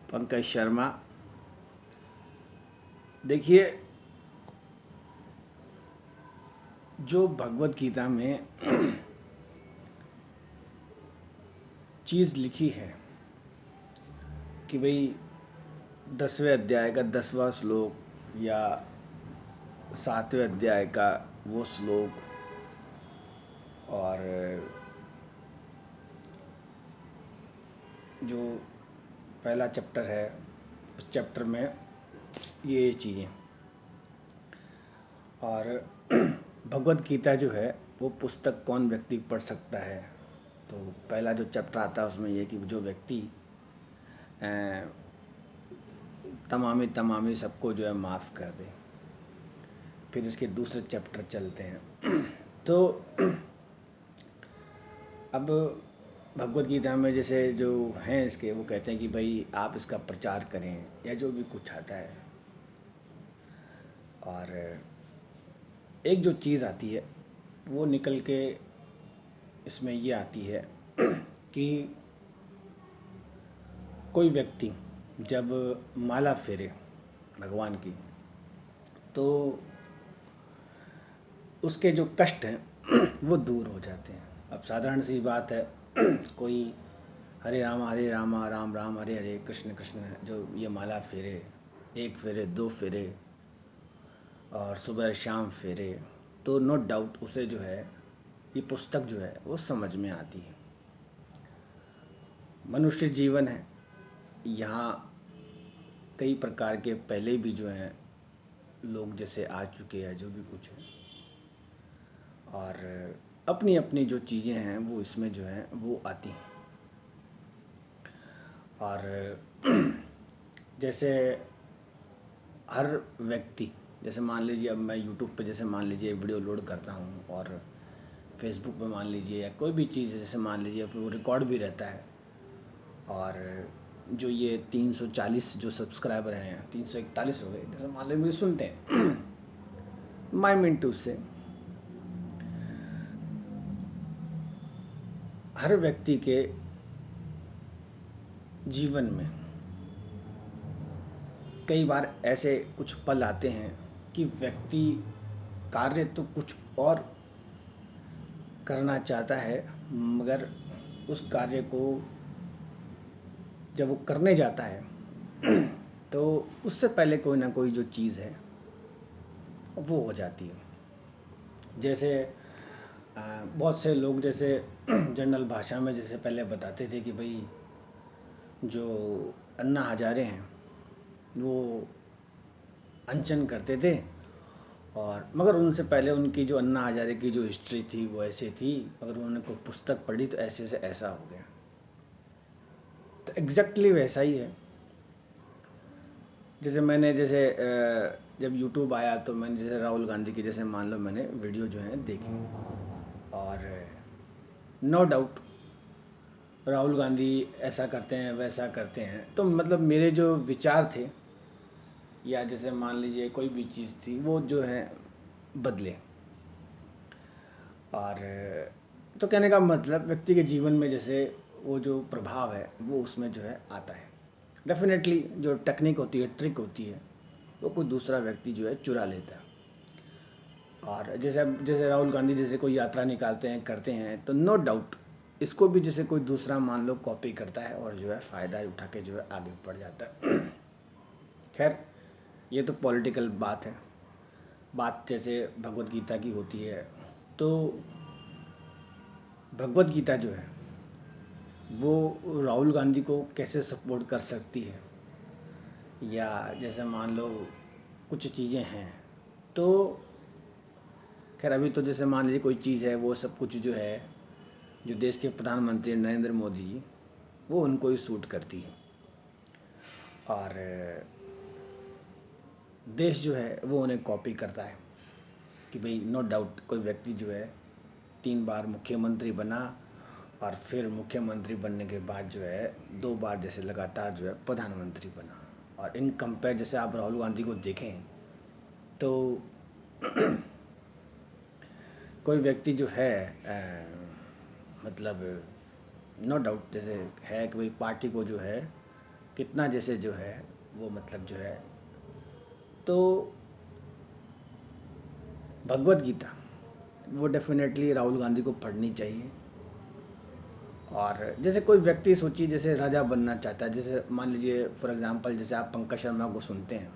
पंकज शर्मा। देखिए, जो भगवत गीता में चीज़ लिखी है कि भाई 10वें अध्याय का 10वां श्लोक या 7वें अध्याय का वो श्लोक और जो पहला चैप्टर है उस चैप्टर में ये चीज़ें और भगवत गीता जो है वो पुस्तक कौन व्यक्ति पढ़ सकता है। तो पहला जो चैप्टर आता है उसमें ये कि जो व्यक्ति तमामी तमामी सबको जो है माफ़ कर दे। फिर इसके दूसरे चैप्टर चलते हैं। तो अब भगवत गीता में जैसे जो हैं इसके वो कहते हैं कि भाई आप इसका प्रचार करें या जो भी कुछ आता है। और एक जो चीज़ आती है वो निकल के इसमें ये आती है कि कोई व्यक्ति जब माला फेरे भगवान की तो उसके जो कष्ट हैं वो दूर हो जाते हैं। अब साधारण सी बात है कोई हरे रामा राम राम हरे हरे कृष्ण कृष्ण जो ये माला फेरे, एक फेरे दो फेरे और सुबह शाम फेरे, तो नो डाउट उसे जो है ये पुस्तक जो है वो समझ में आती है। मनुष्य जीवन है, यहाँ कई प्रकार के पहले भी जो हैं लोग जैसे आ चुके हैं जो भी कुछ है, और अपनी अपनी जो चीज़ें हैं वो इसमें जो हैं वो आती हैं। और जैसे हर व्यक्ति, जैसे मान लीजिए अब मैं यूट्यूब पे जैसे मान लीजिए वीडियो लोड करता हूँ और फेसबुक पे मान लीजिए या कोई भी चीज़ जैसे मान लीजिए फिर वो रिकॉर्ड भी रहता है। और जो ये 340 जो सब्सक्राइबर हैं, 341 हो गए जैसे मान लीजिए मुझे सुनते हैं माई मिनटू से हर व्यक्ति के जीवन में कई बार ऐसे कुछ पल आते हैं कि व्यक्ति कार्य तो कुछ और करना चाहता है, मगर उस कार्य को जब वो करने जाता है तो उससे पहले कोई ना कोई जो चीज़ है वो हो जाती है। जैसे बहुत से लोग जैसे जनरल भाषा में जैसे पहले बताते थे कि भाई जो अन्ना हजारे हैं वो अनशन करते थे, और मगर उनसे पहले उनकी जो अन्ना हजारे की जो हिस्ट्री थी वो ऐसे थी, मगर उन्होंने कोई पुस्तक पढ़ी तो ऐसे से ऐसा हो गया। तो एग्जैक्टली वैसा ही है। जैसे मैंने जैसे जब यूट्यूब आया तो मैंने जैसे राहुल गांधी की जैसे मान लो मैंने वीडियो जो है देखी, और नो डाउट राहुल गांधी ऐसा करते हैं वैसा करते हैं, तो मतलब मेरे जो विचार थे या जैसे मान लीजिए कोई भी चीज़ थी वो जो है बदले। और तो कहने का मतलब व्यक्ति के जीवन में जैसे वो जो प्रभाव है वो उसमें जो है आता है। डेफिनेटली जो टेक्निक होती है, ट्रिक होती है, वो कोई दूसरा व्यक्ति जो है चुरा लेता है। और जैसे जैसे राहुल गांधी जैसे कोई यात्रा निकालते हैं करते हैं तो नो डाउट इसको भी जैसे कोई दूसरा मान लो कॉपी करता है और जो है फ़ायदा उठा के जो है आगे बढ़ जाता है। खैर, ये तो पॉलिटिकल बात है। बात जैसे भगवत गीता की होती है, तो भगवत गीता जो है वो राहुल गांधी को कैसे सपोर्ट कर सकती है, या जैसे मान लो कुछ चीज़ें हैं। तो खैर अभी तो जैसे मान लीजिए कोई चीज़ है वो सब कुछ जो है जो देश के प्रधानमंत्री नरेंद्र मोदी जी वो उनको ही सूट करती है, और देश जो है वो उन्हें कॉपी करता है कि भाई नो डाउट कोई व्यक्ति जो है 3 बार मुख्यमंत्री बना और फिर मुख्यमंत्री बनने के बाद जो है 2 बार जैसे लगातार जो है प्रधानमंत्री बना। और इन कंपेयर जैसे आप राहुल गांधी को देखें तो कोई व्यक्ति जो है मतलब नो डाउट जैसे है कि भाई पार्टी को जो है कितना जैसे जो है वो मतलब जो है, तो भगवत गीता वो डेफिनेटली राहुल गांधी को पढ़नी चाहिए। और जैसे कोई व्यक्ति सोचिए जैसे राजा बनना चाहता है, जैसे मान लीजिए फॉर एग्जांपल जैसे आप पंकज शर्मा को सुनते हैं,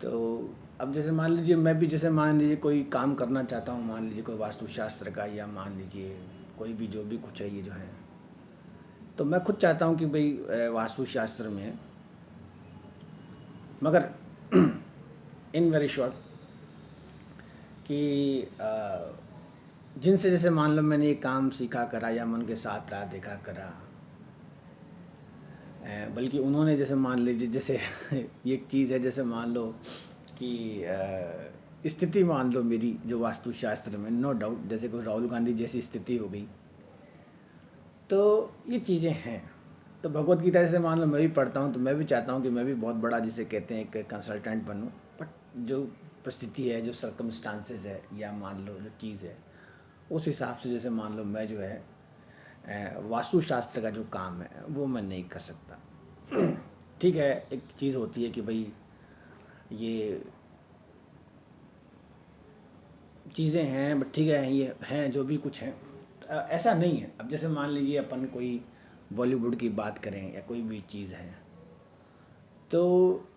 तो अब जैसे मान लीजिए मैं भी जैसे मान लीजिए कोई काम करना चाहता हूँ, मान लीजिए कोई वास्तुशास्त्र का, या मान लीजिए कोई भी जो भी कुछ है ये जो है, तो मैं खुद चाहता हूँ कि भाई वास्तुशास्त्र में, मगर इन वेरी शॉर्ट कि जिनसे जैसे मान लो मैंने ये काम सीखा करा या मैं उनके साथ रहा देखा करा, बल्कि उन्होंने जैसे मान लीजिए जैसे ये एक चीज़ है, जैसे मान लो कि स्थिति मान लो मेरी जो वास्तुशास्त्र में, नो डाउट जैसे कोई राहुल गांधी जैसी स्थिति हो गई, तो ये चीज़ें हैं। तो भगवत गीता जैसे मान लो मैं भी पढ़ता हूँ, तो मैं भी चाहता हूँ कि मैं भी बहुत बड़ा जिसे कहते हैं एक कंसल्टेंट बनूँ, बट जो परिस्थिति है, जो सर्कमस्टांसेस है, या मान लो जो चीज़ है, उस हिसाब से जैसे मान लो मैं जो है वास्तुशास्त्र का जो काम है वो मैं नहीं कर सकता। ठीक है, एक चीज़ होती है कि भाई ये चीज़ें हैं, बट ठीक है ये हैं जो भी कुछ हैं, ऐसा नहीं है। अब जैसे मान लीजिए अपन कोई बॉलीवुड की बात करें या कोई भी चीज़ है, तो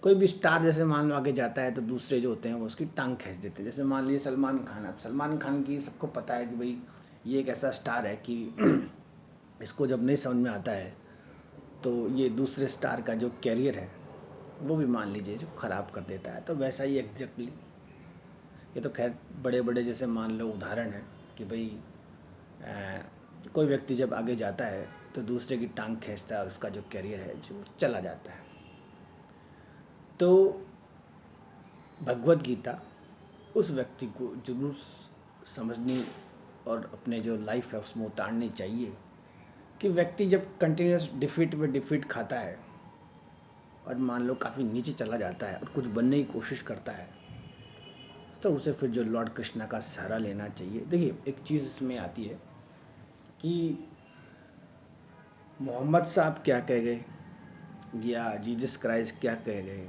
कोई भी स्टार जैसे मान लो आगे जाता है, तो दूसरे जो होते हैं वो उसकी टांग खींच देते हैं। जैसे मान लीजिए सलमान खान, अब सलमान खान की सबको पता है कि भाई ये एक ऐसा स्टार है कि इसको जब नहीं समझ में आता है, तो ये दूसरे स्टार का जो कैरियर है वो भी मान लीजिए जो ख़राब कर देता है। तो वैसा ही एग्जैक्टली ये तो खैर बड़े बड़े जैसे मान लो उदाहरण है कि भाई कोई व्यक्ति जब आगे जाता है तो दूसरे की टांग खींचता है और उसका जो कैरियर है जो चला जाता है। तो भगवत गीता उस व्यक्ति को जरूर समझनी और अपने जो लाइफ है उसमें उतारनी चाहिए कि व्यक्ति जब कंटिन्यूस डिफीट में डिफीट खाता है और मान लो काफ़ी नीचे चला जाता है और कुछ बनने की कोशिश करता है, तो उसे फिर जो लॉर्ड कृष्णा का सहारा लेना चाहिए। देखिए एक चीज़ इसमें आती है कि मोहम्मद साहब क्या कह गए या जीसस क्राइस्ट क्या कह गए,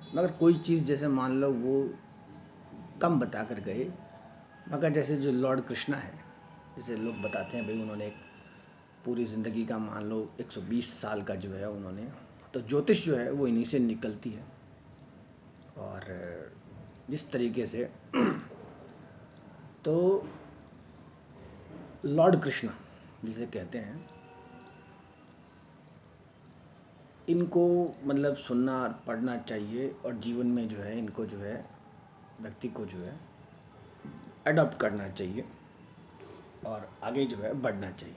मगर कोई चीज़ जैसे मान लो वो कम बता कर गए, मगर जैसे जो लॉर्ड कृष्णा है, जैसे लोग बताते हैं भाई उन्होंने एक पूरी ज़िंदगी का मान लो 120 साल का जो है उन्होंने, तो ज्योतिष जो है वो इन्हीं से निकलती है। और जिस तरीके से तो लॉर्ड कृष्णा जिसे कहते हैं, इनको मतलब सुनना और पढ़ना चाहिए और जीवन में जो है इनको जो है व्यक्ति को जो है अडॉप्ट करना चाहिए और आगे जो है बढ़ना चाहिए।